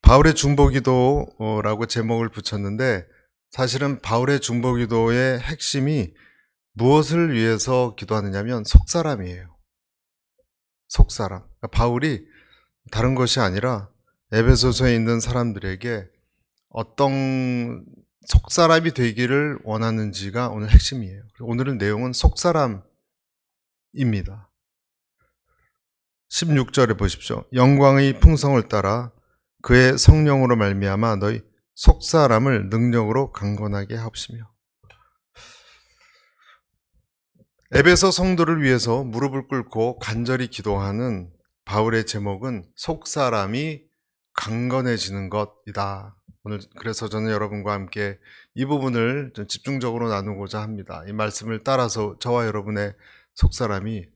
바울의 중보기도라고 제목을 붙였는데 사실은 바울의 중보기도의 핵심이 무엇을 위해서 기도하느냐면 속사람이에요. 속사람. 그러니까 바울이 다른 것이 아니라 에베소서에 있는 사람들에게 어떤 속사람이 되기를 원하는지가 오늘 핵심이에요. 오늘은 내용은 속사람입니다. 16절에 보십시오. 영광의 풍성을 따라 그의 성령으로 말미암아 너희 속사람을 능력으로 강건하게 하옵시며. 에베소 성도를 위해서 무릎을 꿇고 간절히 기도하는 바울의 제목은 속사람이 강건해지는 것이다. 오늘 그래서 저는 여러분과 함께 이 부분을 좀 집중적으로 나누고자 합니다. 이 말씀을 따라서 저와 여러분의 속사람이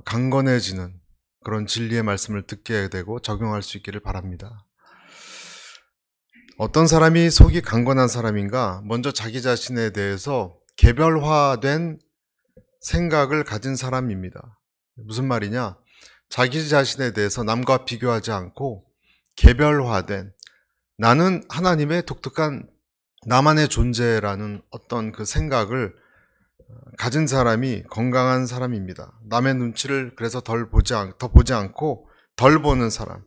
강건해지는 그런 진리의 말씀을 듣게 되고 적용할 수 있기를 바랍니다. 어떤 사람이 속이 강건한 사람인가? 먼저 자기 자신에 대해서 개별화된 생각을 가진 사람입니다. 무슨 말이냐? 자기 자신에 대해서 남과 비교하지 않고 개별화된, 나는 하나님의 독특한 나만의 존재라는 어떤 그 생각을 가진 사람이 건강한 사람입니다. 남의 눈치를 그래서 더 보지 않고 덜 보는 사람.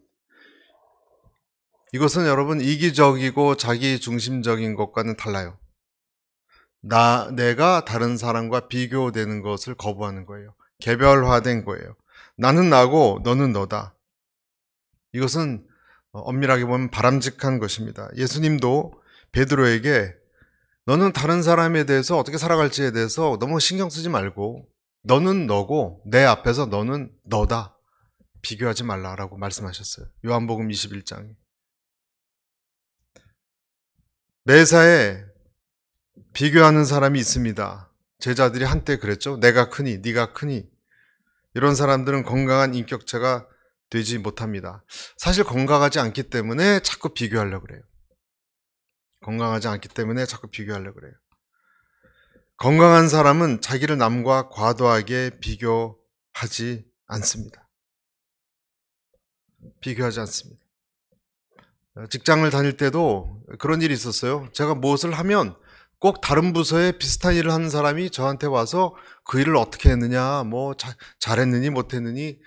이것은 여러분 이기적이고 자기 중심적인 것과는 달라요. 내가 다른 사람과 비교되는 것을 거부하는 거예요. 개별화된 거예요. 나는 나고 너는 너다. 이것은 엄밀하게 보면 바람직한 것입니다. 예수님도 베드로에게 너는 다른 사람에 대해서 어떻게 살아갈지에 대해서 너무 신경 쓰지 말고 너는 너고 내 앞에서 너는 너다. 비교하지 말라라고 말씀하셨어요. 요한복음 21장에. 매사에 비교하는 사람이 있습니다. 제자들이 한때 그랬죠. 내가 크니 네가 크니. 이런 사람들은 건강한 인격체가 되지 못합니다. 사실 건강하지 않기 때문에 자꾸 비교하려고 그래요. 건강하지 않기 때문에 자꾸 비교하려고 그래요. 건강한 사람은 자기를 남과 과도하게 비교하지 않습니다. 비교하지 않습니다. 직장을 다닐 때도 그런 일이 있었어요. 제가 무엇을 하면 꼭 다른 부서에 비슷한 일을 하는 사람이 저한테 와서 그 일을 어떻게 했느냐, 잘했느니 못했느니,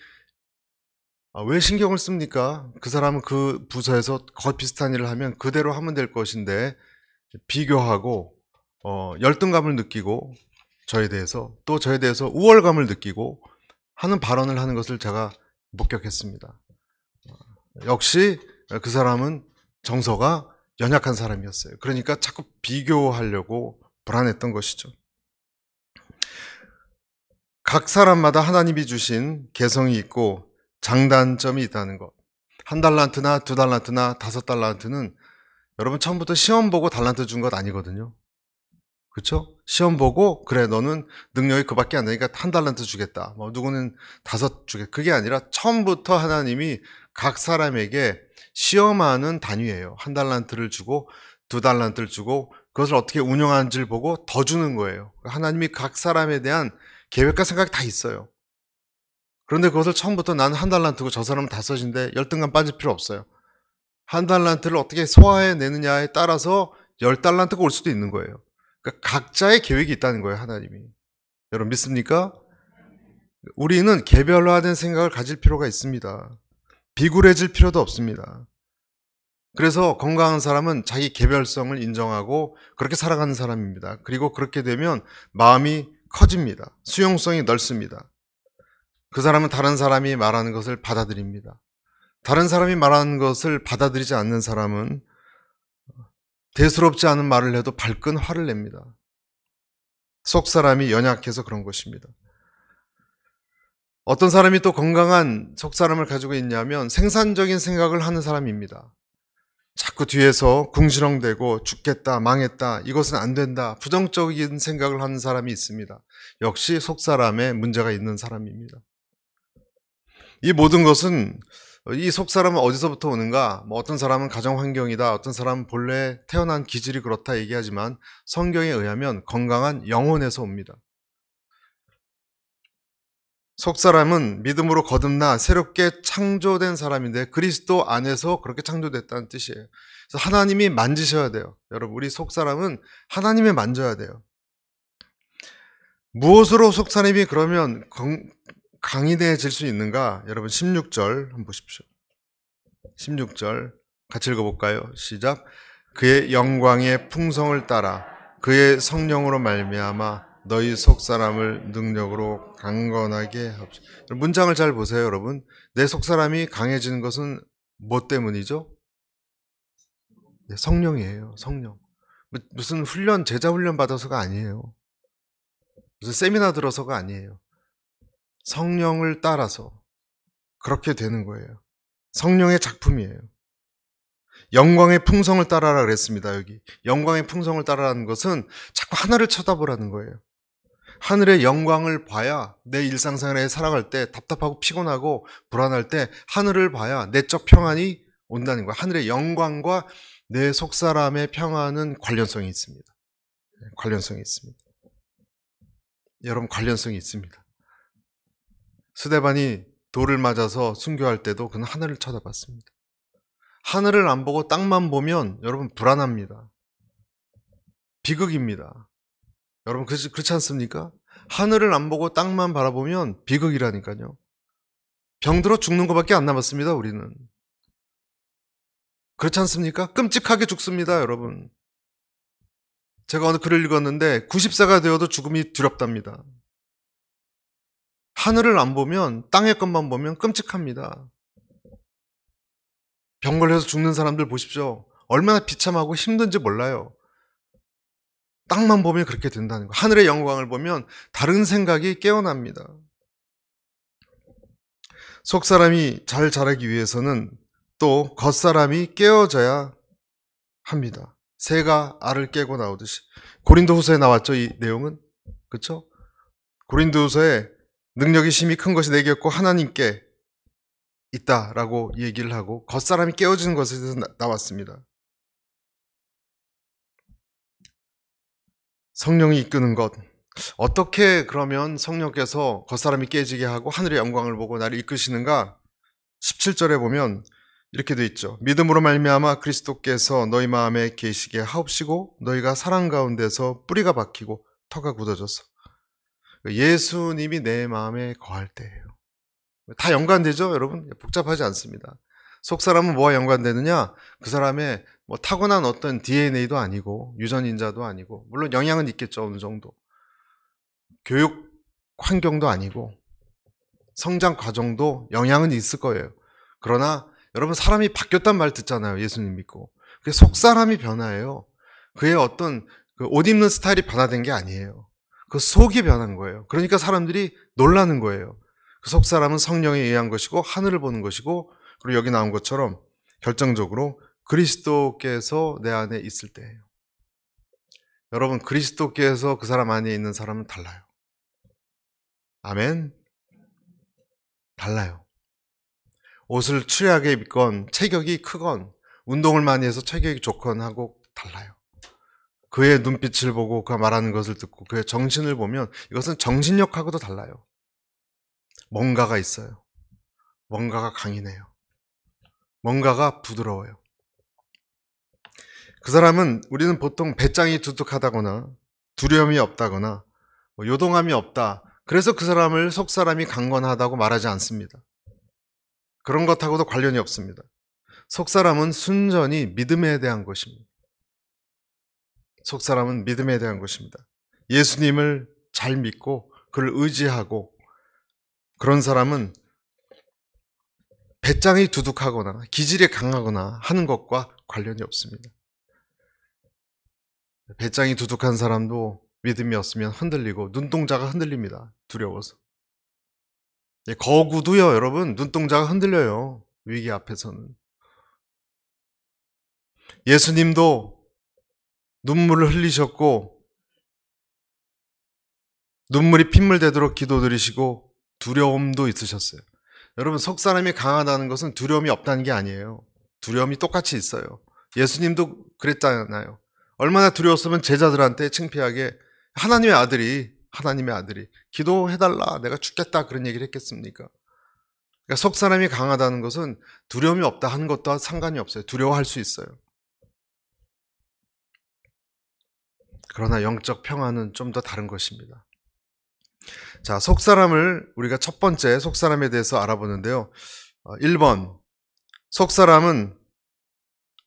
왜 신경을 씁니까? 그 사람은 그 부서에서 거의 비슷한 일을 하면 그대로 하면 될 것인데 비교하고 열등감을 느끼고 저에 대해서 우월감을 느끼고 하는 발언을 하는 것을 제가 목격했습니다. 역시 그 사람은 정서가 연약한 사람이었어요. 그러니까 자꾸 비교하려고 불안했던 것이죠. 각 사람마다 하나님이 주신 개성이 있고 장단점이 있다는 것. 1달란트나 2달란트나 5달란트는 여러분 처음부터 시험 보고 달란트 준 것 아니거든요. 그렇죠? 시험 보고 그래 너는 능력이 그밖에 안 되니까 1달란트 주겠다. 누구는 5 주겠다. 그게 아니라 처음부터 하나님이 각 사람에게 시험하는 단위예요. 1달란트를 주고 2달란트를 주고 그것을 어떻게 운영하는지를 보고 더 주는 거예요. 하나님이 각 사람에 대한 계획과 생각이 다 있어요. 그런데 그것을 처음부터 나는 1달란트고 저 사람은 5인데 열등감 빠질 필요 없어요. 1달란트를 어떻게 소화해내느냐에 따라서 10달란트가 올 수도 있는 거예요. 그러니까 각자의 계획이 있다는 거예요, 하나님이. 여러분 믿습니까? 우리는 개별화된 생각을 가질 필요가 있습니다. 비굴해질 필요도 없습니다. 그래서 건강한 사람은 자기 개별성을 인정하고 그렇게 살아가는 사람입니다. 그리고 그렇게 되면 마음이 커집니다. 수용성이 넓습니다. 그 사람은 다른 사람이 말하는 것을 받아들입니다. 다른 사람이 말하는 것을 받아들이지 않는 사람은 대수롭지 않은 말을 해도 발끈 화를 냅니다. 속 사람이 연약해서 그런 것입니다. 어떤 사람이 또 건강한 속 사람을 가지고 있냐면 생산적인 생각을 하는 사람입니다. 자꾸 뒤에서 궁시렁대고 죽겠다, 망했다, 이것은 안 된다, 부정적인 생각을 하는 사람이 있습니다. 역시 속 사람에 문제가 있는 사람입니다. 이 모든 것은 이 속 사람은 어디서부터 오는가? 어떤 사람은 가정 환경이다, 어떤 사람은 본래 태어난 기질이 그렇다 얘기하지만 성경에 의하면 건강한 영혼에서 옵니다. 속사람은 믿음으로 거듭나 새롭게 창조된 사람인데 그리스도 안에서 그렇게 창조됐다는 뜻이에요. 그래서 하나님이 만지셔야 돼요. 여러분, 우리 속사람은 하나님이 만져야 돼요. 무엇으로 속사람이 그러면 강인해질 수 있는가? 여러분 16절 한번 보십시오. 16절 같이 읽어볼까요? 시작. 그의 영광의 풍성을 따라 그의 성령으로 말미암아 너희 속사람을 능력으로 강건하게 합시다. 문장을 잘 보세요, 여러분. 내 속사람이 강해지는 것은 뭐 때문이죠? 성령이에요, 성령. 무슨 훈련, 제자 훈련 받아서가 아니에요. 무슨 세미나 들어서가 아니에요. 성령을 따라서 그렇게 되는 거예요. 성령의 작품이에요. 영광의 풍성을 따라라 그랬습니다, 여기. 영광의 풍성을 따라라는 것은 자꾸 하늘을 쳐다보라는 거예요. 하늘의 영광을 봐야 내 일상생활에 살아갈 때 답답하고 피곤하고 불안할 때 하늘을 봐야 내적 평안이 온다는 거예요. 하늘의 영광과 내 속사람의 평안은 관련성이 있습니다. 관련성이 있습니다. 여러분, 관련성이 있습니다. 스데반이 돌을 맞아서 순교할 때도 그는 하늘을 쳐다봤습니다. 하늘을 안 보고 땅만 보면 여러분 불안합니다. 비극입니다. 여러분 그렇지 않습니까? 하늘을 안 보고 땅만 바라보면 비극이라니까요. 병들어 죽는 것밖에 안 남았습니다, 우리는. 그렇지 않습니까? 끔찍하게 죽습니다, 여러분. 제가 어느 글을 읽었는데 90세가 되어도 죽음이 두렵답니다. 하늘을 안 보면, 땅의 것만 보면 끔찍합니다. 병 걸려서 죽는 사람들 보십시오. 얼마나 비참하고 힘든지 몰라요. 땅만 보면 그렇게 된다는 거. 하늘의 영광을 보면 다른 생각이 깨어납니다. 속사람이 잘 자라기 위해서는 또 겉사람이 깨어져야 합니다. 새가 알을 깨고 나오듯이. 고린도후서에 나왔죠, 이 내용은. 그렇죠? 고린도후서에 능력이 심히 큰 것이 내게 없고 하나님께 있다라고 얘기를 하고 겉사람이 깨어지는 것에 대해서 나왔습니다. 성령이 이끄는 것. 어떻게 그러면 성령께서 겉사람이 깨지게 하고 하늘의 영광을 보고 나를 이끄시는가? 17절에 보면 이렇게 돼 있죠. 믿음으로 말미암아 그리스도께서 너희 마음에 계시게 하옵시고 너희가 사랑 가운데서 뿌리가 박히고 터가 굳어져서. 예수님이 내 마음에 거할 때예요. 다 연관되죠, 여러분? 복잡하지 않습니다. 속사람은 뭐와 연관되느냐? 그 사람의 뭐 타고난 어떤 DNA도 아니고 유전인자도 아니고 물론 영향은 있겠죠, 어느 정도. 교육 환경도 아니고 성장 과정도 영향은 있을 거예요. 그러나 여러분 사람이 바뀌었단 말 듣잖아요, 예수님 믿고. 그게 속사람이 변화예요. 그의 어떤 그 옷 입는 스타일이 변화된 게 아니에요. 그 속이 변한 거예요. 그러니까 사람들이 놀라는 거예요. 그 속사람은 성령에 의한 것이고 하늘을 보는 것이고 그리고 여기 나온 것처럼 결정적으로 그리스도께서 내 안에 있을 때예요. 여러분 그리스도께서 그 사람 안에 있는 사람은 달라요. 아멘. 달라요. 옷을 추리하게 입건 체격이 크건 운동을 많이 해서 체격이 좋건 하고 달라요. 그의 눈빛을 보고 그가 말하는 것을 듣고 그의 정신을 보면 이것은 정신력하고도 달라요. 뭔가가 있어요. 뭔가가 강인해요. 뭔가가 부드러워요. 그 사람은 우리는 보통 배짱이 두둑하다거나 두려움이 없다거나 요동함이 없다. 그래서 그 사람을 속사람이 강건하다고 말하지 않습니다. 그런 것하고도 관련이 없습니다. 속사람은 순전히 믿음에 대한 것입니다. 속사람은 믿음에 대한 것입니다. 예수님을 잘 믿고 그를 의지하고 그런 사람은 배짱이 두둑하거나 기질이 강하거나 하는 것과 관련이 없습니다. 배짱이 두둑한 사람도 믿음이 없으면 흔들리고 눈동자가 흔들립니다. 두려워서. 거구도요, 여러분, 눈동자가 흔들려요. 위기 앞에서는. 예수님도 눈물을 흘리셨고 눈물이 핏물 되도록 기도드리시고 두려움도 있으셨어요. 여러분 속사람이 강하다는 것은 두려움이 없다는 게 아니에요. 두려움이 똑같이 있어요. 예수님도 그랬잖아요. 얼마나 두려웠으면 제자들한테 창피하게 하나님의 아들이 하나님의 아들이 기도해달라 내가 죽겠다 그런 얘기를 했겠습니까? 그러니까 속 사람이 강하다는 것은 두려움이 없다 하는 것과 상관이 없어요. 두려워할 수 있어요. 그러나 영적 평안은 좀 더 다른 것입니다. 자, 속사람을 우리가 첫 번째 속사람에 대해서 알아보는데요. 1번, 속사람은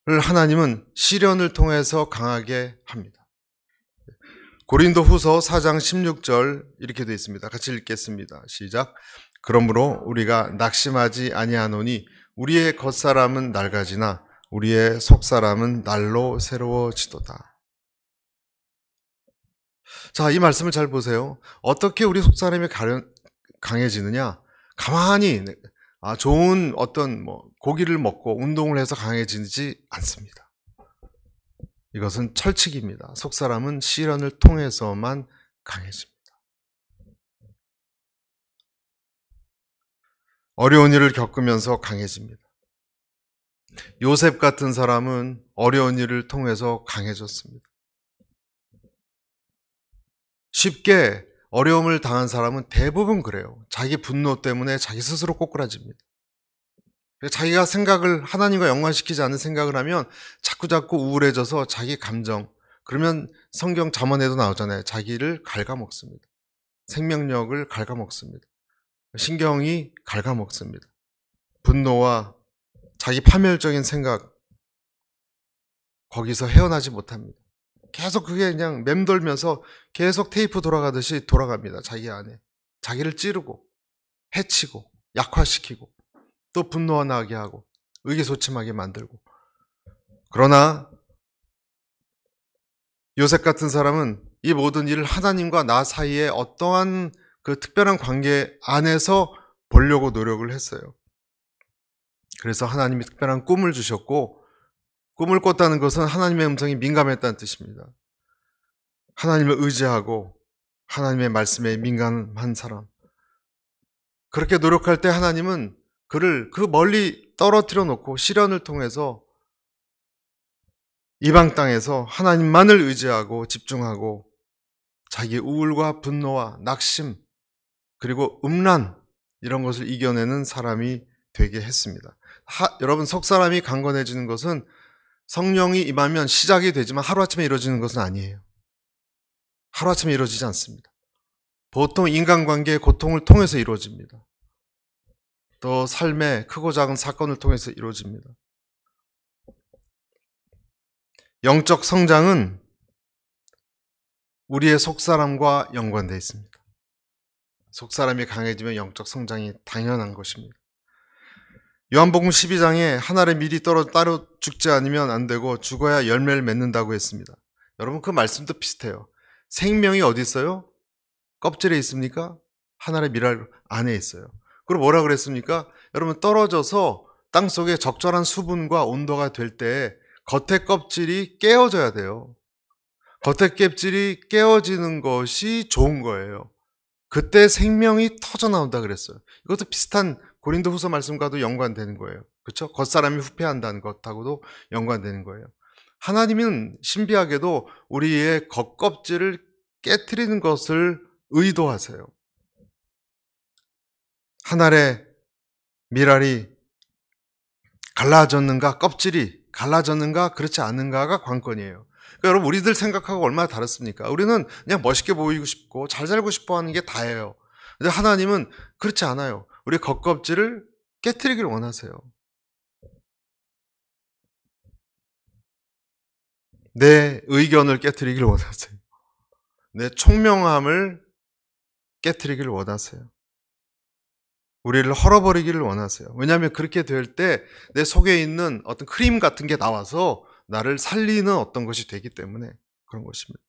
하나님은 시련을 통해서 강하게 합니다. 고린도 후서 4장 16절 이렇게 되어 있습니다. 같이 읽겠습니다. 시작. 그러므로 우리가 낙심하지 아니하노니 우리의 겉사람은 낡아지나 우리의 속사람은 날로 새로워지도다. 자, 이 말씀을 잘 보세요. 어떻게 우리 속사람이 강해지느냐? 가만히 좋은 어떤 고기를 먹고 운동을 해서 강해지지 않습니다. 이것은 철칙입니다. 속사람은 시련을 통해서만 강해집니다. 어려운 일을 겪으면서 강해집니다. 요셉 같은 사람은 어려운 일을 통해서 강해졌습니다. 쉽게 어려움을 당한 사람은 대부분 그래요. 자기 분노 때문에 자기 스스로 꼬꾸라집니다. 자기가 생각을 하나님과 연관시키지 않는 생각을 하면 자꾸자꾸 우울해져서 자기 감정, 그러면 성경 잠언에도 나오잖아요. 자기를 갉아먹습니다. 생명력을 갉아먹습니다. 신경이 갉아먹습니다. 분노와 자기 파멸적인 생각, 거기서 헤어나지 못합니다. 계속 그게 그냥 맴돌면서 계속 테이프 돌아가듯이 돌아갑니다. 자기 안에. 자기를 찌르고, 해치고, 약화시키고, 또 분노나게 하고, 의기소침하게 만들고. 그러나 요셉 같은 사람은 이 모든 일을 하나님과 나 사이에 어떠한 그 특별한 관계 안에서 보려고 노력을 했어요. 그래서 하나님이 특별한 꿈을 주셨고, 꿈을 꿨다는 것은 하나님의 음성이 민감했다는 뜻입니다. 하나님을 의지하고 하나님의 말씀에 민감한 사람. 그렇게 노력할 때 하나님은 그를 그 멀리 떨어뜨려 놓고 시련을 통해서 이방 땅에서 하나님만을 의지하고 집중하고 자기 우울과 분노와 낙심 그리고 음란 이런 것을 이겨내는 사람이 되게 했습니다. 여러분 속사람이 강건해지는 것은 성령이 임하면 시작이 되지만 하루아침에 이루어지는 것은 아니에요. 하루아침에 이루어지지 않습니다. 보통 인간관계의 고통을 통해서 이루어집니다. 또 삶의 크고 작은 사건을 통해서 이루어집니다. 영적 성장은 우리의 속사람과 연관되어 있습니다. 속사람이 강해지면 영적 성장이 당연한 것입니다. 요한복음 12장에 한 알의 밀이 따로 죽지 않으면 안 되고 죽어야 열매를 맺는다고 했습니다. 여러분 그 말씀도 비슷해요. 생명이 어디 있어요? 껍질에 있습니까? 한 알의 밀 안에 있어요. 그리고 뭐라 그랬습니까? 여러분 떨어져서 땅속에 적절한 수분과 온도가 될 때 겉의 껍질이 깨어져야 돼요. 겉의 껍질이 깨어지는 것이 좋은 거예요. 그때 생명이 터져 나온다 그랬어요. 이것도 비슷한 고린도 후서 말씀과도 연관되는 거예요. 그렇죠? 겉사람이 후패한다는 것하고도 연관되는 거예요. 하나님은 신비하게도 우리의 겉껍질을 깨트리는 것을 의도하세요. 한 알의 밀알이 갈라졌는가, 껍질이 갈라졌는가, 그렇지 않는가가 관건이에요. 그러니까 여러분, 우리들 생각하고 얼마나 다릅니까? 우리는 그냥 멋있게 보이고 싶고 잘 살고 싶어 하는 게 다예요. 근데 하나님은 그렇지 않아요. 우리 겉껍질을 깨트리길 원하세요. 내 의견을 깨트리길 원하세요. 내 총명함을 깨트리길 원하세요. 우리를 헐어버리기를 원하세요. 왜냐하면 그렇게 될 때 내 속에 있는 어떤 크림 같은 게 나와서 나를 살리는 어떤 것이 되기 때문에 그런 것입니다.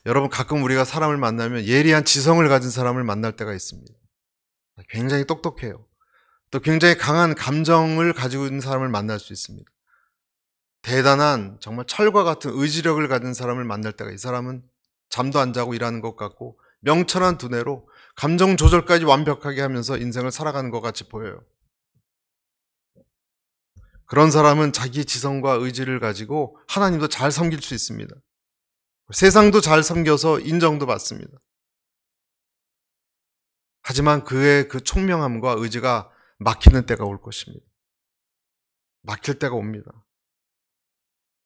여러분 가끔 우리가 사람을 만나면 예리한 지성을 가진 사람을 만날 때가 있습니다. 굉장히 똑똑해요. 또 굉장히 강한 감정을 가지고 있는 사람을 만날 수 있습니다. 대단한 정말 철과 같은 의지력을 가진 사람을 만날 때가 이 사람은 잠도 안 자고 일하는 것 같고 명철한 두뇌로 감정 조절까지 완벽하게 하면서 인생을 살아가는 것 같이 보여요. 그런 사람은 자기 지성과 의지를 가지고 하나님도 잘 섬길 수 있습니다. 세상도 잘 섬겨서 인정도 받습니다. 하지만 그의 그 총명함과 의지가 막히는 때가 올 것입니다. 막힐 때가 옵니다.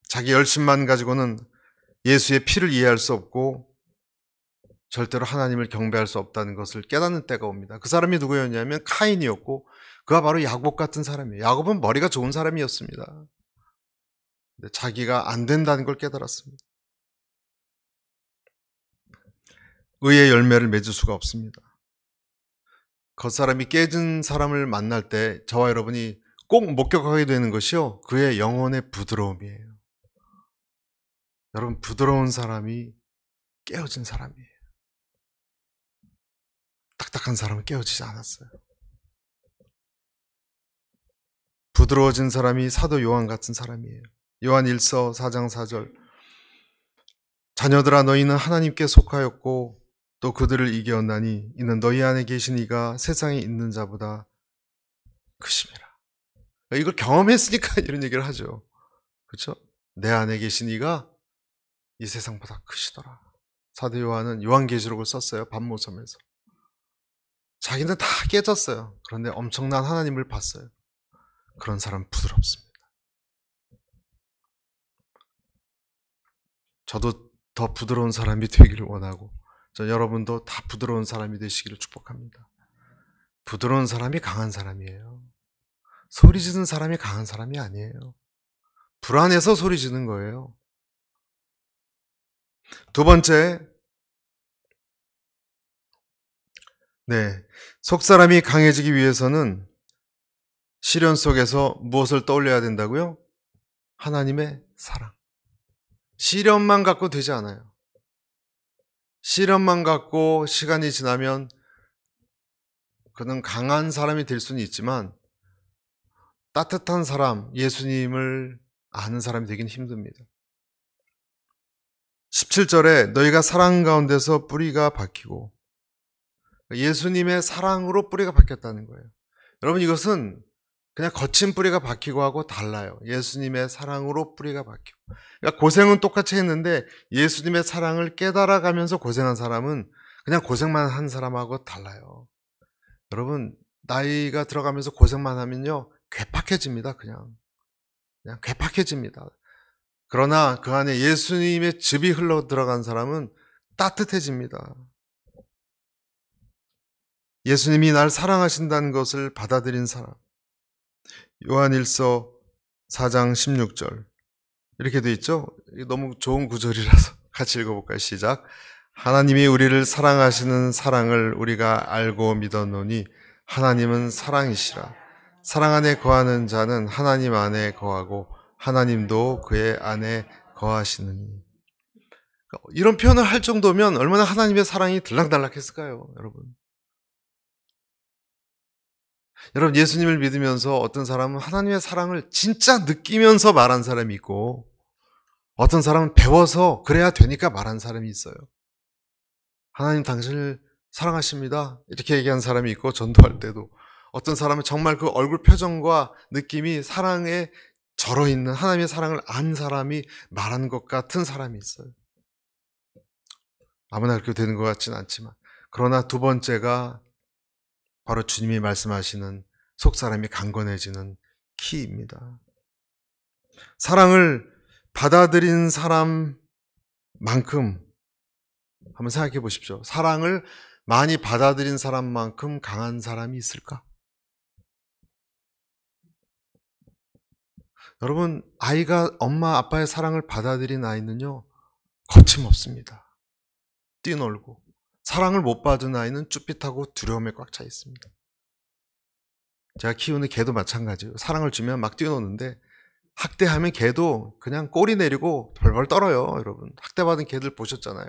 자기 열심만 가지고는 예수의 피를 이해할 수 없고 절대로 하나님을 경배할 수 없다는 것을 깨닫는 때가 옵니다. 그 사람이 누구였냐면 카인이었고 그가 바로 야곱 같은 사람이에요. 야곱은 머리가 좋은 사람이었습니다. 근데 자기가 안 된다는 걸 깨달았습니다. 의의 열매를 맺을 수가 없습니다. 겉사람이 깨진 사람을 만날 때 저와 여러분이 꼭 목격하게 되는 것이요, 그의 영혼의 부드러움이에요. 여러분, 부드러운 사람이 깨어진 사람이에요. 딱딱한 사람은 깨어지지 않았어요. 부드러워진 사람이 사도 요한 같은 사람이에요. 요한 1서 4장 4절, 자녀들아 너희는 하나님께 속하였고 또 그들을 이겨었나니 이는 너희 안에 계신 이가 세상에 있는 자보다 크심이라. 이걸 경험했으니까 이런 얘기를 하죠. 그렇죠? 내 안에 계신 이가 이 세상보다 크시더라. 사도 요한은 요한계시록을 썼어요. 반모섬에서. 자기는 다 깨졌어요. 그런데 엄청난 하나님을 봤어요. 그런 사람 부드럽습니다. 저도 더 부드러운 사람이 되기를 원하고 저 여러분도 다 부드러운 사람이 되시기를 축복합니다. 부드러운 사람이 강한 사람이에요. 소리 지르는 사람이 강한 사람이 아니에요. 불안해서 소리 지르는 거예요. 두 번째, 속사람이 강해지기 위해서는 시련 속에서 무엇을 떠올려야 된다고요? 하나님의 사랑. 시련만 갖고 되지 않아요. 시련만 갖고 시간이 지나면 그는 강한 사람이 될 수는 있지만 따뜻한 사람, 예수님을 아는 사람이 되긴 힘듭니다. 17절에 너희가 사랑 가운데서 뿌리가 박히고, 예수님의 사랑으로 뿌리가 박혔다는 거예요. 여러분, 이것은 그냥 거친 뿌리가 박히고 하고 달라요. 예수님의 사랑으로 뿌리가 박히고. 그러니까 고생은 똑같이 했는데 예수님의 사랑을 깨달아가면서 고생한 사람은 그냥 고생만 한 사람하고 달라요. 여러분, 나이가 들어가면서 고생만 하면요, 괴팍해집니다. 그냥 괴팍해집니다. 그러나 그 안에 예수님의 즙이 흘러 들어간 사람은 따뜻해집니다. 예수님이 날 사랑하신다는 것을 받아들인 사람. 요한 1서 4장 16절 이렇게 돼 있죠? 너무 좋은 구절이라서 같이 읽어볼까요? 시작. 하나님이 우리를 사랑하시는 사랑을 우리가 알고 믿었노니 하나님은 사랑이시라. 사랑 안에 거하는 자는 하나님 안에 거하고 하나님도 그의 안에 거하시느니. 이런 표현을 할 정도면 얼마나 하나님의 사랑이 들락달락했을까요, 여러분? 여러분, 예수님을 믿으면서 어떤 사람은 하나님의 사랑을 진짜 느끼면서 말한 사람이 있고 어떤 사람은 배워서 그래야 되니까 말한 사람이 있어요. 하나님 당신을 사랑하십니다 이렇게 얘기한 사람이 있고, 전도할 때도 어떤 사람은 정말 그 얼굴 표정과 느낌이 사랑에 절어있는 하나님의 사랑을 안 사람이 말한 것 같은 사람이 있어요. 아무나 그렇게 되는 것 같지는 않지만, 그러나 두 번째가 바로 주님이 말씀하시는 속사람이 강건해지는 키입니다. 사랑을 받아들인 사람만큼, 한번 생각해 보십시오. 사랑을 많이 받아들인 사람만큼 강한 사람이 있을까? 여러분, 아이가 엄마 아빠의 사랑을 받아들인 아이는요, 거침없습니다. 뛰놀고. 사랑을 못 받은 아이는 쭈삣하고 두려움에 꽉 차 있습니다. 제가 키우는 개도 마찬가지예요. 사랑을 주면 막 뛰어노는데 학대하면 개도 그냥 꼬리 내리고 벌벌 떨어요. 여러분, 학대받은 개들 보셨잖아요.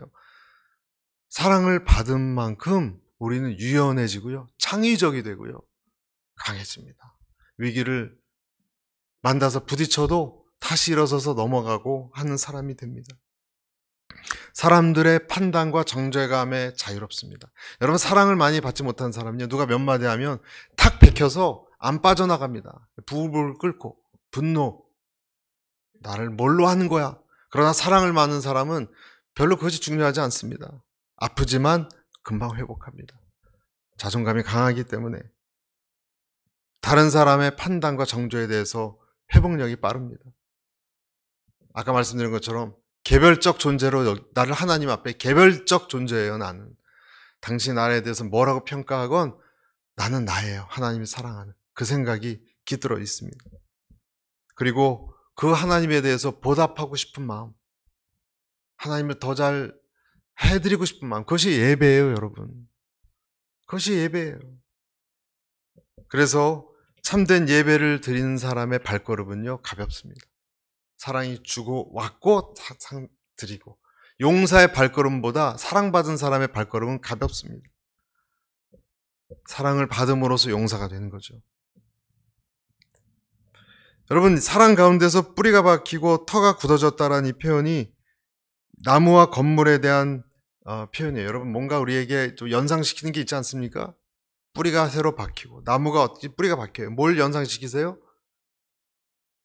사랑을 받은 만큼 우리는 유연해지고요, 창의적이 되고요, 강해집니다. 위기를 만나서 부딪혀도 다시 일어서서 넘어가고 하는 사람이 됩니다. 사람들의 판단과 정죄감에 자유롭습니다. 여러분, 사랑을 많이 받지 못한 사람은요, 누가 몇 마디 하면 탁 베껴서 안 빠져나갑니다. 부부를 끓고. 분노, 나를 뭘로 하는 거야? 그러나 사랑을 많은 사람은 별로 그것이 중요하지 않습니다. 아프지만 금방 회복합니다. 자존감이 강하기 때문에 다른 사람의 판단과 정죄에 대해서 회복력이 빠릅니다. 아까 말씀드린 것처럼 개별적 존재로 나를 하나님 앞에 개별적 존재예요. 나는 당신 나에 대해서 뭐라고 평가하건 나는 나예요. 하나님이 사랑하는 그 생각이 깃들어 있습니다. 그리고 그 하나님에 대해서 보답하고 싶은 마음, 하나님을 더 잘 해드리고 싶은 마음, 그것이 예배예요. 여러분, 그것이 예배예요. 그래서 참된 예배를 드리는 사람의 발걸음은요, 가볍습니다. 사랑이 주고 왔고 드리고, 용사의 발걸음보다 사랑받은 사람의 발걸음은 가볍습니다. 사랑을 받음으로써 용사가 되는 거죠. 여러분, 사랑 가운데서 뿌리가 박히고 터가 굳어졌다라는 이 표현이 나무와 건물에 대한 표현이에요. 여러분, 뭔가 우리에게 좀 연상시키는 게 있지 않습니까? 뿌리가 새로 박히고, 나무가 어떻게 뿌리가 박혀요? 뭘 연상시키세요?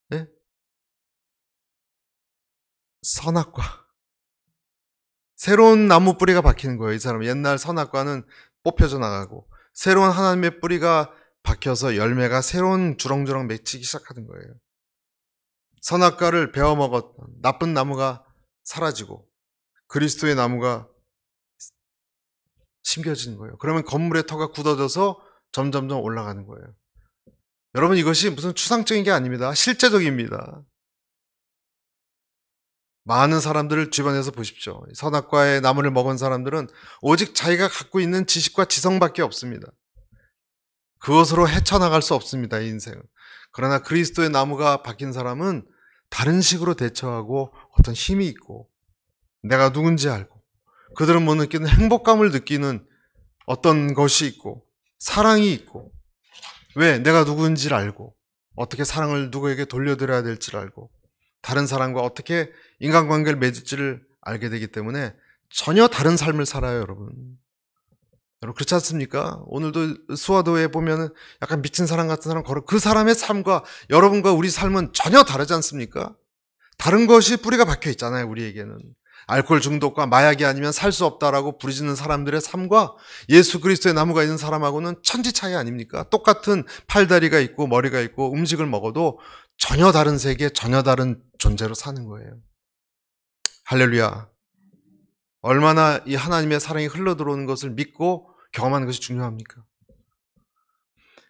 네? 선악과. 새로운 나무 뿌리가 박히는 거예요. 이 사람 옛날 선악과는 뽑혀져 나가고 새로운 하나님의 뿌리가 박혀서 열매가 새로운 주렁주렁 맺히기 시작하는 거예요. 선악과를 베어 먹었던 나쁜 나무가 사라지고 그리스도의 나무가 심겨지는 거예요. 그러면 건물의 터가 굳어져서 점점점 올라가는 거예요. 여러분, 이것이 무슨 추상적인 게 아닙니다. 실제적입니다. 많은 사람들을 주변에서 보십시오. 선악과의 나무를 먹은 사람들은 오직 자기가 갖고 있는 지식과 지성밖에 없습니다. 그것으로 헤쳐나갈 수 없습니다, 이 인생은. 그러나 그리스도의 나무가 박힌 사람은 다른 식으로 대처하고 어떤 힘이 있고 내가 누군지 알고 그들은 못 느끼는 행복감을 느끼는 어떤 것이 있고 사랑이 있고, 왜? 내가 누군지를 알고 어떻게 사랑을 누구에게 돌려드려야 될지를 알고 다른 사람과 어떻게 인간관계를 맺을지를 알게 되기 때문에 전혀 다른 삶을 살아요, 여러분. 여러분, 그렇지 않습니까? 오늘도 수화도에 보면은 약간 미친 사람 같은 사람 걸어, 그 사람의 삶과 여러분과 우리 삶은 전혀 다르지 않습니까? 다른 것이 뿌리가 박혀 있잖아요, 우리에게는. 알코올 중독과 마약이 아니면 살 수 없다라고 부르짖는 사람들의 삶과 예수 그리스도의 나무가 있는 사람하고는 천지 차이 아닙니까? 똑같은 팔다리가 있고 머리가 있고 음식을 먹어도 전혀 다른 세계, 전혀 다른 존재로 사는 거예요. 할렐루야. 얼마나 이 하나님의 사랑이 흘러들어오는 것을 믿고 경험하는 것이 중요합니까?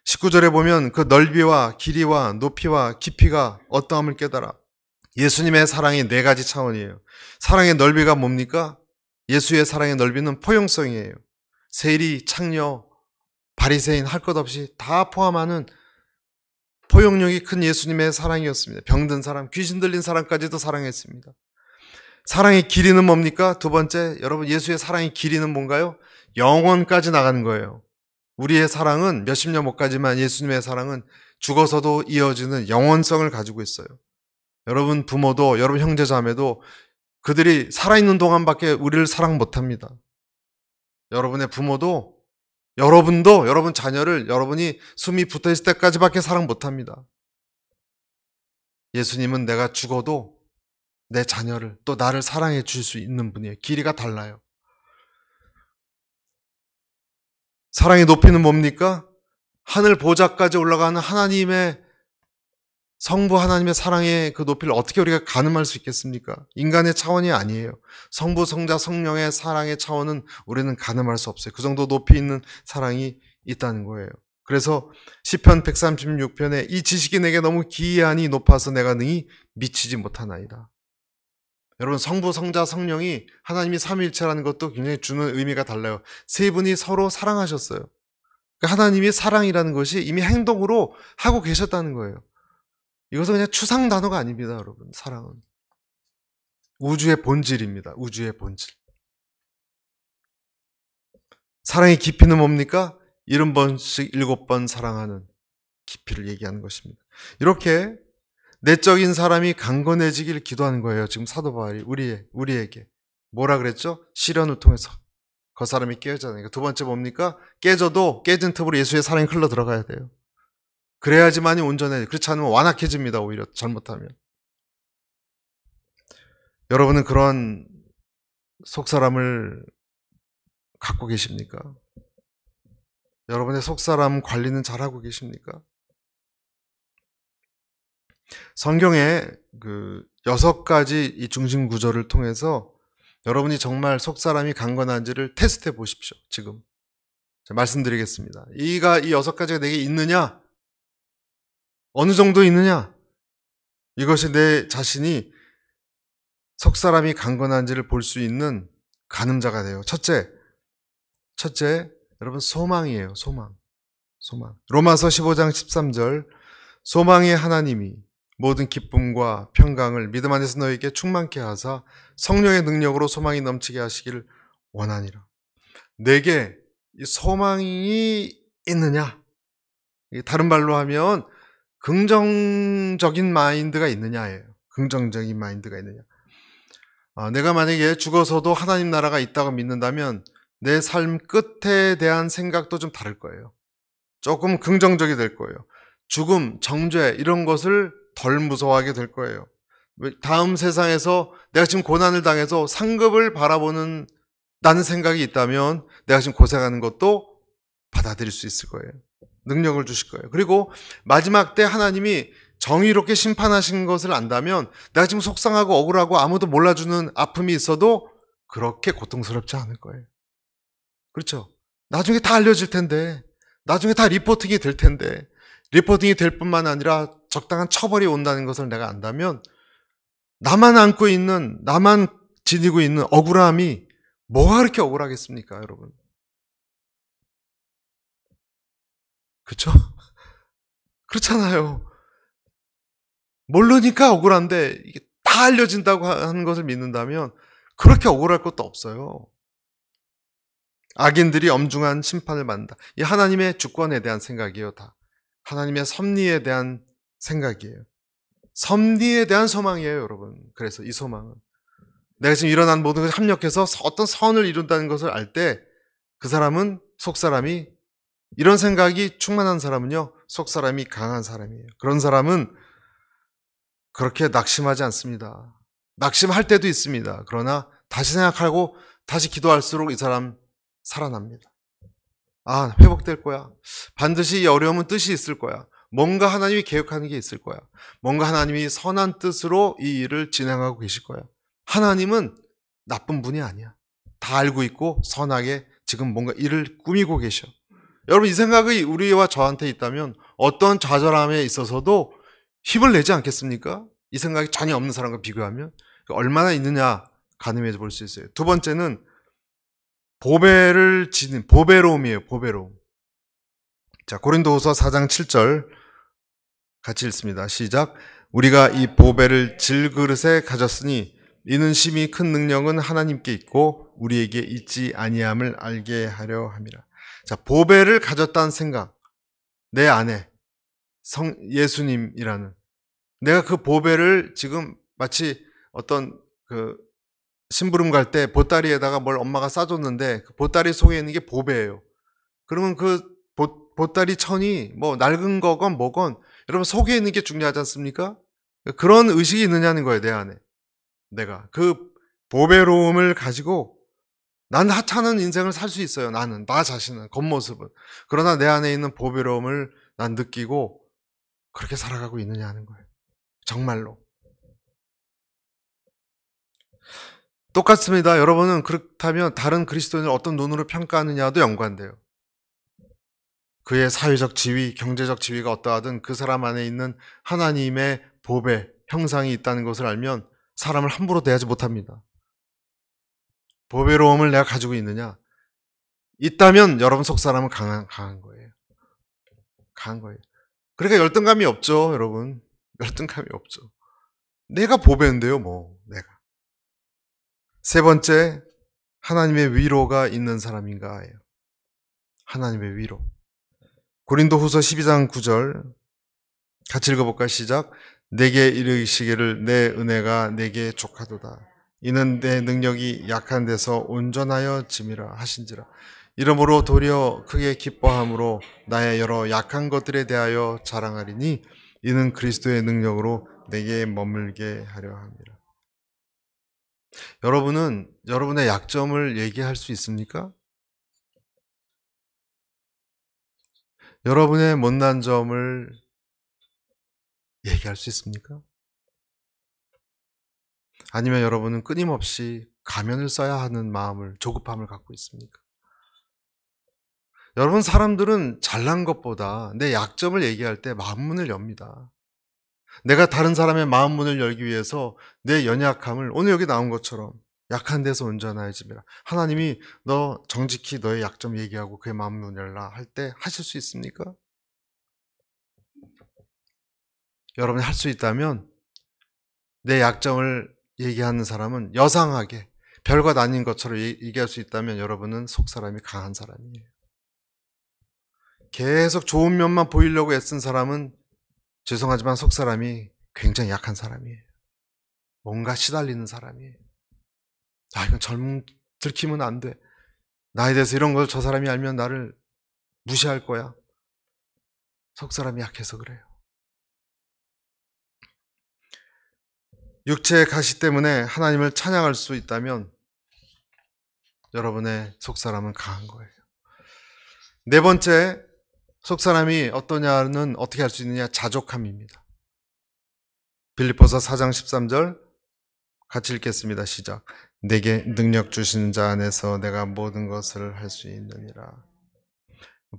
19절에 보면 그 넓이와 길이와 높이와 깊이가 어떠함을 깨달아. 예수님의 사랑이 4가지 차원이에요. 사랑의 넓이가 뭡니까? 예수의 사랑의 넓이는 포용성이에요. 세리, 창녀, 바리새인 할 것 없이 다 포함하는 포용력이 큰 예수님의 사랑이었습니다. 병든 사람, 귀신 들린 사람까지도 사랑했습니다. 사랑의 길이는 뭡니까? 두 번째, 여러분, 예수의 사랑의 길이는 뭔가요? 영원까지 나가는 거예요. 우리의 사랑은 몇십 년 못 가지만 예수님의 사랑은 죽어서도 이어지는 영원성을 가지고 있어요. 여러분 부모도, 여러분 형제 자매도 그들이 살아있는 동안밖에 우리를 사랑 못합니다. 여러분의 부모도, 여러분도 여러분 자녀를 여러분이 숨이 붙어있을 때까지밖에 사랑 못합니다. 예수님은 내가 죽어도 내 자녀를 또 나를 사랑해 줄 수 있는 분이에요. 길이가 달라요. 사랑의 높이는 뭡니까? 하늘 보좌까지 올라가는 하나님의 성부 하나님의 사랑의 그 높이를 어떻게 우리가 가늠할 수 있겠습니까? 인간의 차원이 아니에요. 성부, 성자, 성령의 사랑의 차원은 우리는 가늠할 수 없어요. 그 정도 높이 있는 사랑이 있다는 거예요. 그래서 시편 136편에 이 지식이 내게 너무 기이하니 높아서 내가 능히 미치지 못하나이다. 여러분, 성부, 성자, 성령이 하나님이 삼위일체라는 것도 굉장히 주는 의미가 달라요. 세 분이 서로 사랑하셨어요. 하나님이 사랑이라는 것이 이미 행동으로 하고 계셨다는 거예요. 이것은 그냥 추상 단어가 아닙니다, 여러분. 사랑은 우주의 본질입니다. 우주의 본질. 사랑의 깊이는 뭡니까? 70번씩 7번 사랑하는 깊이를 얘기하는 것입니다. 이렇게 내적인 사람이 강건해지기를 기도하는 거예요. 지금 사도 바울이 우리에게 뭐라 그랬죠? 시련을 통해서 그 사람이 깨어지잖아요. 두 번째 뭡니까? 깨져도 깨진 틈으로 예수의 사랑이 흘러 들어가야 돼요. 그래야지만이 온전해. 그렇지 않으면 완악해집니다. 오히려 잘못하면. 여러분은 그런 속사람을 갖고 계십니까? 여러분의 속사람 관리는 잘하고 계십니까? 성경에 그 6가지 이 중심 구조를 통해서 여러분이 정말 속사람이 강건한지를 테스트해 보십시오. 지금 말씀드리겠습니다. 이 6가지가 내게 있느냐? 어느 정도 있느냐? 이것이 내 자신이 속사람이 강건한지를 볼 수 있는 가늠자가 돼요. 첫째, 여러분 소망이에요. 소망. 로마서 15장 13절 소망의 하나님이 모든 기쁨과 평강을 믿음 안에서 너에게 충만케 하사 성령의 능력으로 소망이 넘치게 하시기를 원하니라. 내게 이 소망이 있느냐? 다른 말로 하면 긍정적인 마인드가 있느냐예요. 긍정적인 마인드가 있느냐. 내가 만약에 죽어서도 하나님 나라가 있다고 믿는다면 내 삶 끝에 대한 생각도 좀 다를 거예요. 조금 긍정적이 될 거예요. 죽음, 정죄 이런 것을 덜 무서워하게 될 거예요. 다음 세상에서 내가 지금 고난을 당해서 상급을 바라보는 나는 생각이 있다면 내가 지금 고생하는 것도 받아들일 수 있을 거예요. 능력을 주실 거예요. 그리고 마지막 때 하나님이 정의롭게 심판하신 것을 안다면 내가 지금 속상하고 억울하고 아무도 몰라주는 아픔이 있어도 그렇게 고통스럽지 않을 거예요. 그렇죠? 나중에 다 알려질 텐데, 나중에 다 리포팅이 될 텐데, 리포팅이 될 뿐만 아니라 적당한 처벌이 온다는 것을 내가 안다면 나만 안고 있는, 나만 지니고 있는 억울함이 뭐가 그렇게 억울하겠습니까, 여러분? 그렇죠? 그렇잖아요. 모르니까 억울한데 이게 다 알려진다고 하는 것을 믿는다면 그렇게 억울할 것도 없어요. 악인들이 엄중한 심판을 받는다. 이 하나님의 주권에 대한 생각이에요, 다. 하나님의 섭리에 대한 생각이에요. 섭리에 대한 소망이에요, 여러분. 그래서 이 소망은 내가 지금 일어난 모든 것을 합력해서 어떤 선을 이룬다는 것을 알 때 그 사람은 속사람이 이런 생각이 충만한 사람은요, 속사람이 강한 사람이에요. 그런 사람은 그렇게 낙심하지 않습니다. 낙심할 때도 있습니다. 그러나 다시 생각하고 다시 기도할수록 이 사람 살아납니다. 회복될 거야. 반드시 이 어려움은 뜻이 있을 거야. 뭔가 하나님이 계획하는 게 있을 거야. 뭔가 하나님이 선한 뜻으로 이 일을 진행하고 계실 거야. 하나님은 나쁜 분이 아니야. 다 알고 있고 선하게 지금 뭔가 일을 꾸미고 계셔. 여러분 이 생각이 우리와 저한테 있다면 어떤 좌절함에 있어서도 힘을 내지 않겠습니까? 이 생각이 전혀 없는 사람과 비교하면 얼마나 있느냐 가늠해 볼 수 있어요. 두 번째는 보배를 지닌 보배로움이에요. 보배로움. 자, 고린도후서 4장 7절 같이 읽습니다. 시작. 우리가 이 보배를 질그릇에 가졌으니 이는 심히 큰 능력은 하나님께 있고 우리에게 있지 아니함을 알게 하려 함이라. 자, 보배를 가졌다는 생각. 내 안에 예수님이라는 내가 그 보배를 지금 마치 어떤 그 심부름 갈 때 보따리에다가 뭘 엄마가 싸줬는데 그 보따리 속에 있는 게 보배예요. 그러면 그 보따리 천이 뭐 낡은 거건 뭐건 여러분 속에 있는 게 중요하지 않습니까? 그런 의식이 있느냐는 거예요. 내 안에. 내가 그 보배로움을 가지고 난 하찮은 인생을 살 수 있어요. 나는 나 자신은 겉모습은. 그러나 내 안에 있는 보배로움을 난 느끼고 그렇게 살아가고 있느냐는 거예요. 정말로. 똑같습니다. 여러분은 그렇다면 다른 그리스도인을 어떤 눈으로 평가하느냐도 연관돼요. 그의 사회적 지위, 경제적 지위가 어떠하든 그 사람 안에 있는 하나님의 보배, 형상이 있다는 것을 알면 사람을 함부로 대하지 못합니다. 보배로움을 내가 가지고 있느냐? 있다면 여러분 속 사람은 강한 거예요. 강한 거예요. 그러니까 열등감이 없죠, 여러분. 열등감이 없죠. 내가 보배인데요, 뭐, 내가. 세 번째, 하나님의 위로가 있는 사람인가예요. 하나님의 위로. 고린도후서 12장 9절 같이 읽어볼까요? 시작. 내게 이르시기를 내 은혜가 내게 족하도다. 이는 내 능력이 약한 데서 온전하여 짐이라 하신지라. 이러므로 도리어 크게 기뻐함으로 나의 여러 약한 것들에 대하여 자랑하리니 이는 그리스도의 능력으로 내게 머물게 하려 함이라. 여러분은 여러분의 약점을 얘기할 수 있습니까? 여러분의 못난 점을 얘기할 수 있습니까? 아니면 여러분은 끊임없이 가면을 써야 하는 마음을, 조급함을 갖고 있습니까? 여러분, 사람들은 잘난 것보다 내 약점을 얘기할 때 마음문을 엽니다. 내가 다른 사람의 마음문을 열기 위해서 내 연약함을, 오늘 여기 나온 것처럼 약한 데서 온전하여 집이라. 하나님이 너 정직히 너의 약점 얘기하고 그의 마음문 열라 할 때 하실 수 있습니까? 여러분이 할 수 있다면 내 약점을 얘기하는 사람은 여상하게 별것 아닌 것처럼 얘기할 수 있다면 여러분은 속사람이 강한 사람이에요. 계속 좋은 면만 보이려고 애쓴 사람은 죄송하지만 속사람이 굉장히 약한 사람이에요. 뭔가 시달리는 사람이에요. 이건 들키면 안 돼. 나에 대해서 이런 걸 저 사람이 알면 나를 무시할 거야. 속사람이 약해서 그래요. 육체의 가시 때문에 하나님을 찬양할 수 있다면 여러분의 속사람은 강한 거예요. 네 번째, 속사람이 어떠냐는 어떻게 할 수 있느냐? 자족함입니다. 빌립보서 4장 13절 같이 읽겠습니다. 시작. 내게 능력 주시는 자 안에서 내가 모든 것을 할 수 있느니라.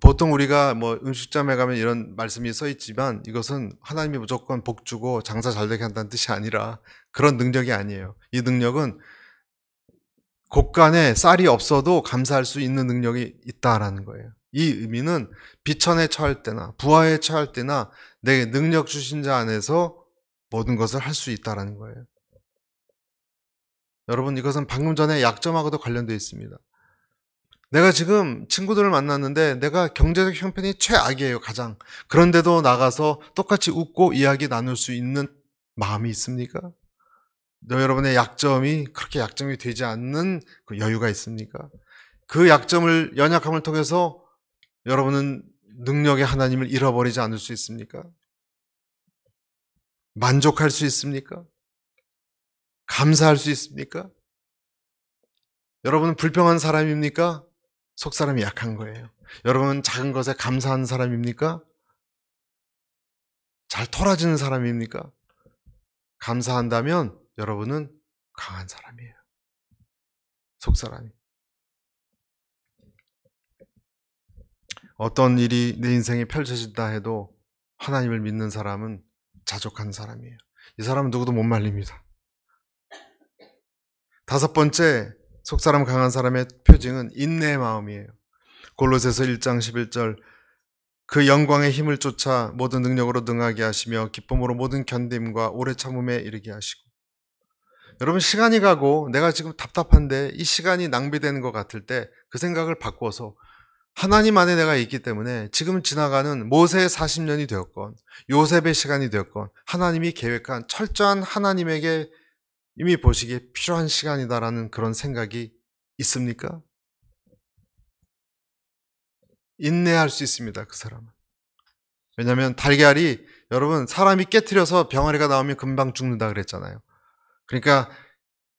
보통 우리가 음식점에 가면 이런 말씀이 써 있지만 이것은 하나님이 무조건 복 주고 장사 잘 되게 한다는 뜻이 아니라 그런 능력이 아니에요. 이 능력은 곳간에 쌀이 없어도 감사할 수 있는 능력이 있다라는 거예요. 이 의미는 비천에 처할 때나 부하에 처할 때나 내게 능력 주신 자 안에서 모든 것을 할 수 있다라는 거예요. 여러분, 이것은 방금 전에 약점하고도 관련되어 있습니다. 내가 지금 친구들을 만났는데 내가 경제적 형편이 최악이에요, 가장. 그런데도 나가서 똑같이 웃고 이야기 나눌 수 있는 마음이 있습니까? 여러분의 약점이 그렇게 약점이 되지 않는 그 여유가 있습니까? 그 연약함을 통해서 여러분은 능력의 하나님을 잃어버리지 않을 수 있습니까? 만족할 수 있습니까? 감사할 수 있습니까? 여러분은 불평한 사람입니까? 속사람이 약한 거예요. 여러분은 작은 것에 감사하는 사람입니까? 잘 토라지는 사람입니까? 감사한다면 여러분은 강한 사람이에요. 속사람이. 어떤 일이 내 인생에 펼쳐진다 해도 하나님을 믿는 사람은 자족한 사람이에요. 이 사람은 누구도 못 말립니다. 다섯 번째, 속사람 강한 사람의 표징은 인내의 마음이에요. 골로새서 1장 11절 그 영광의 힘을 쫓아 모든 능력으로 능하게 하시며 기쁨으로 모든 견딤과 오래 참음에 이르게 하시고. 여러분, 시간이 가고 내가 지금 답답한데 이 시간이 낭비되는 것 같을 때 그 생각을 바꿔서 하나님 안에 내가 있기 때문에 지금 지나가는 모세의 40년이 되었건 요셉의 시간이 되었건 하나님이 계획한 철저한 하나님에게 이미 보시기에 필요한 시간이다라는 그런 생각이 있습니까? 인내할 수 있습니다, 그 사람은. 왜냐하면 달걀이, 여러분, 사람이 깨트려서 병아리가 나오면 금방 죽는다 그랬잖아요. 그러니까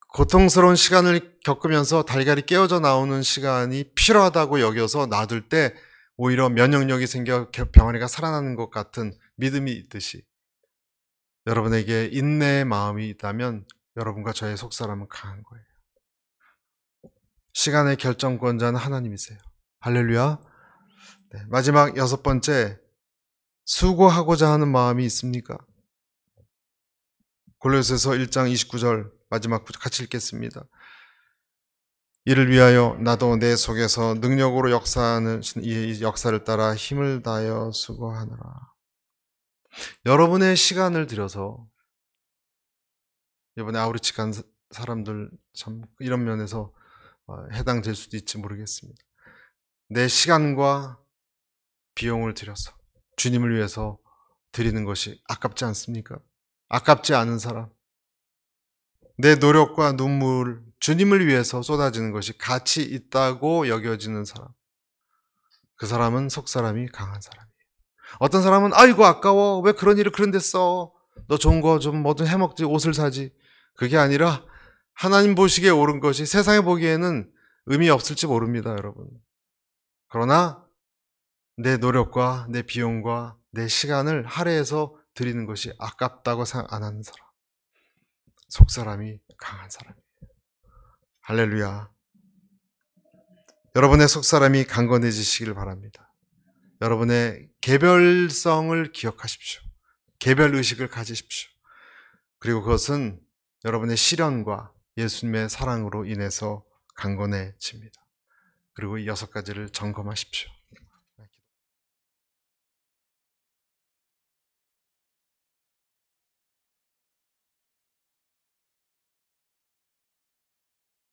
고통스러운 시간을 겪으면서 달걀이 깨어져 나오는 시간이 필요하다고 여겨서 놔둘 때 오히려 면역력이 생겨 병아리가 살아나는 것 같은 믿음이 있듯이 여러분에게 인내의 마음이 있다면 여러분과 저의 속사람은 강한 거예요. 시간의 결정권자는 하나님이세요. 할렐루야. 네, 마지막 여섯 번째, 수고하고자 하는 마음이 있습니까? 골로새서 1장 29절 마지막 같이 읽겠습니다. 이를 위하여 나도 내 속에서 능력으로 역사하는 이 역사를 따라 힘을 다하여 수고하노라. 여러분의 시간을 들여서, 이번에 아우리치 간 사람들 참 이런 면에서 해당될 수도 있지 모르겠습니다. 내 시간과 비용을 들여서 주님을 위해서 드리는 것이 아깝지 않습니까? 아깝지 않은 사람, 내 노력과 눈물, 주님을 위해서 쏟아지는 것이 가치 있다고 여겨지는 사람, 그 사람은 속사람이 강한 사람이에요. 어떤 사람은 아이고 아까워, 왜 그런 일을 그런 데 써, 너 좋은 거 좀 뭐 좀 해먹지, 옷을 사지. 그게 아니라 하나님 보시기에 옳은 것이 세상에 보기에는 의미 없을지 모릅니다, 여러분. 그러나 내 노력과 내 비용과 내 시간을 할애해서 드리는 것이 아깝다고 생각 안 하는 사람, 속사람이 강한 사람이에요. 할렐루야. 여러분의 속사람이 강건해지시길 바랍니다. 여러분의 개별성을 기억하십시오. 개별의식을 가지십시오. 그리고 그것은 여러분의 실현과 예수님의 사랑으로 인해서 강건해집니다. 그리고 이 6가지를 점검하십시오.